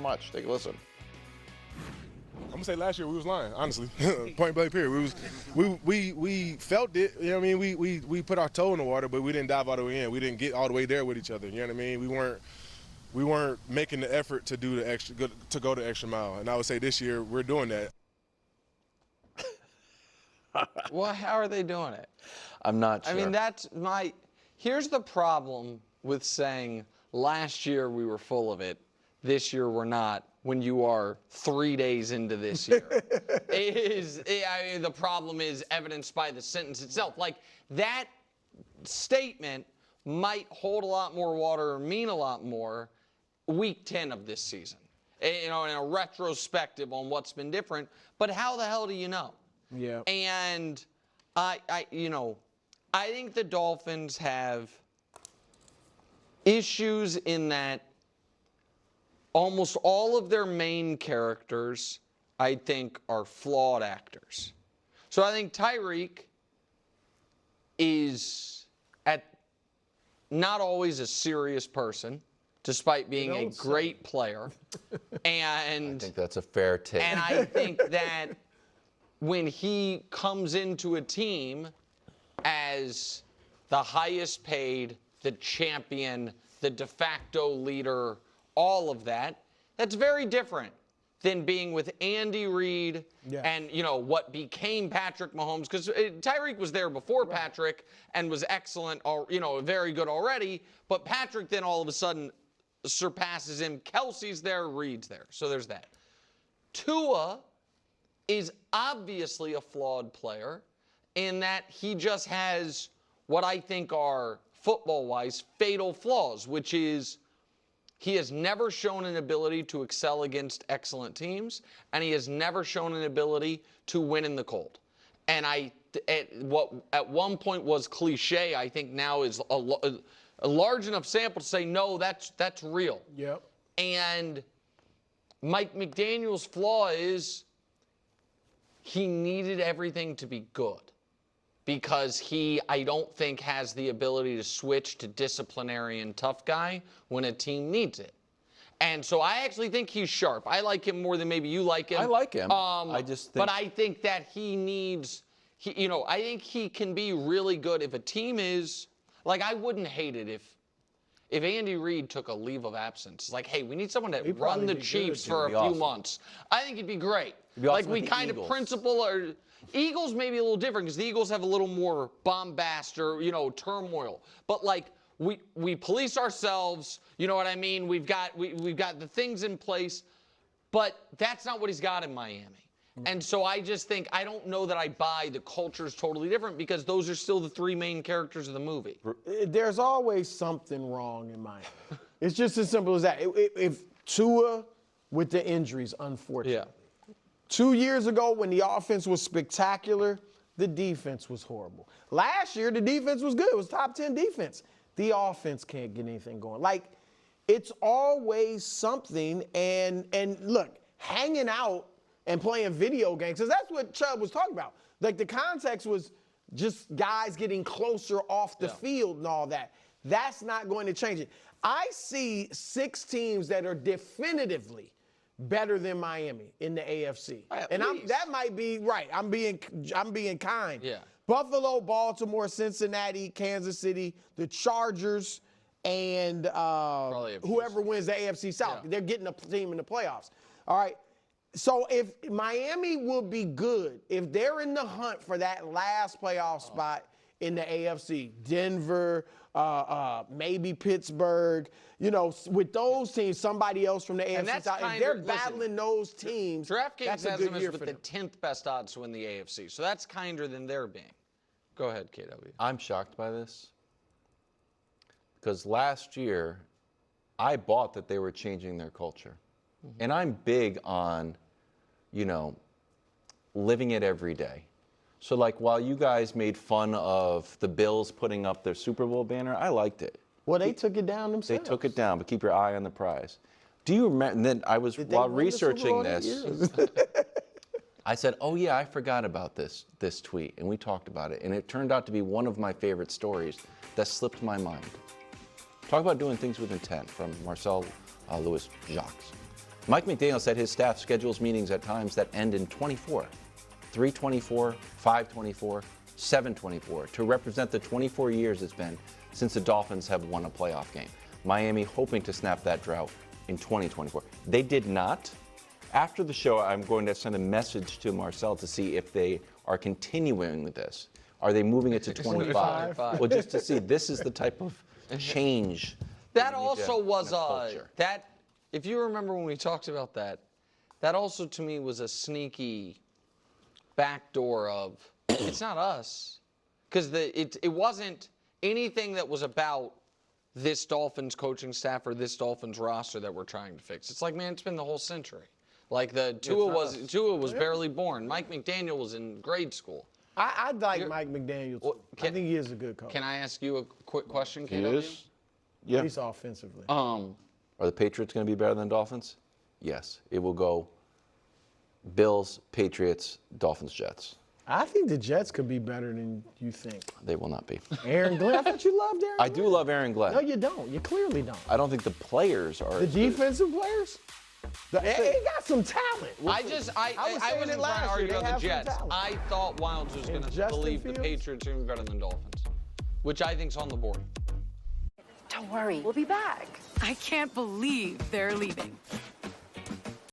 much. Take a listen. I'm gonna say last year we was lying, honestly. Point blank period. We felt it. You know what I mean? We put our toe in the water, but we didn't dive all the way in. We didn't get all the way there with each other. You know what I mean? We weren't making the effort to do go the extra mile. And I would say this year we're doing that. Well, how are they doing it? I'm not sure. I mean, here's the problem with saying last year we were full of it, this year we're not, when you are 3 days into this year. The problem is evidenced by the sentence itself. Like, that statement might hold a lot more water or mean a lot more week 10 of this season, in a retrospective on what's been different. But how the hell do you know? Yeah. And I think the Dolphins have issues in that almost all of their main characters, I think, are flawed actors. So I think Tyreek is not always a serious person, despite being a great player. And I think that's a fair take. And I think that when he comes into a team as the highest paid, the champion, the de facto leader, all of that, that's very different than being with Andy Reid and, what became Patrick Mahomes. Because Tyreek was there before Patrick and was excellent, very good already. But Patrick then all of a sudden surpasses him. Kelsey's there, Reid's there. So there's that. Tua is obviously a flawed player in that he just has what I think are, football-wise, fatal flaws, which is he has never shown an ability to excel against excellent teams, and he has never shown an ability to win in the cold. And what at one point was cliche, I think now is a large enough sample to say, no, that's real. Yep. And Mike McDaniel's flaw is he needed everything to be good because I don't think, has the ability to switch to disciplinary and tough guy when a team needs it. And so I actually think he's sharp. I like him more than maybe you like him. I like him. I just think. But I think that he needs, I think he can be really good if a team is, like, I wouldn't hate it if Andy Reid took a leave of absence. Like, hey, we need someone to run the Chiefs for a few months. I think it'd be great. Awesome, like, we kind of principle or Eagles may be a little different because the Eagles have a little more bombast or, turmoil. But, like, we police ourselves, you know what I mean? We've got the things in place, but that's not what he's got in Miami. And so I just think, I don't know that I buy the culture's totally different because those are still the three main characters of the movie. There's always something wrong in Miami. It's just as simple as that. If Tua with the injuries, unfortunately. Yeah. 2 years ago when the offense was spectacular, the defense was horrible. Last year, the defense was good. It was top 10 defense. The offense can't get anything going. Like, it's always something. And look, hanging out and playing video games, because that's what Chubb was talking about. Like, the context was just guys getting closer off the field and all that. That's not going to change it. I see 6 teams that are definitively better than Miami in the AFC. And that might be right. I'm being kind. Yeah. Buffalo, Baltimore, Cincinnati, Kansas City, the Chargers, and whoever wins the AFC South. Yeah. They're getting a team in the playoffs. All right. So if Miami will be good, if they're in the hunt for that last playoff spot in the AFC, Denver, maybe Pittsburgh, with those teams, somebody else from the AFC South, if they're battling those teams, DraftKings that's a has good them year as for with them. the 10th best odds to win the AFC. So that's kinder than they're being. Go ahead, KW. I'm shocked by this because last year I bought that they were changing their culture. Mm-hmm. And I'm big on, living it every day. So, like, while you guys made fun of the Bills putting up their Super Bowl banner, I liked it. Well, they took it down themselves. They took it down, but keep your eye on the prize. Do you remember? And then I was, while researching this, I said, oh, yeah, I forgot about this tweet, and we talked about it. And it turned out to be one of my favorite stories that slipped my mind. Talk about doing things with intent from Marcel Louis Jacques. Mike McDaniel said his staff schedules meetings at times that end in 24, 3:24, 5:24, 7:24, to represent the 24 years it's been since the Dolphins have won a playoff game. Miami hoping to snap that drought in 2024. They did not. After the show, I'm going to send a message to Marcel to see if they are continuing with this. Are they moving it to 25? Well, just to see, this is the type of change. That also was that. If you remember when we talked about that, that also to me was a sneaky backdoor of it's not us, because it wasn't anything that was about this Dolphins coaching staff or this Dolphins roster that we're trying to fix. It's like, man, it's been the whole century. Like Tua was barely born. Mike McDaniel was in grade school. I like Mike McDaniel too. I think he is a good coach. Can I ask you a quick question, KW? He is? Yeah. At least offensively. Are the Patriots going to be better than Dolphins? Yes. It will go Bills, Patriots, Dolphins, Jets. I think the Jets could be better than you think. They will not be. Aaron Glenn? I thought you loved Aaron Glenn. I do love Aaron Glenn. No, you don't. You clearly don't. I don't think the players are. The defensive players? They got some talent. I wasn't trying to argue about the Jets. I thought Wilds was going to believe the Patriots are even better than Dolphins, which I think's on the board. Don't worry, we'll be back. I can't believe they're leaving.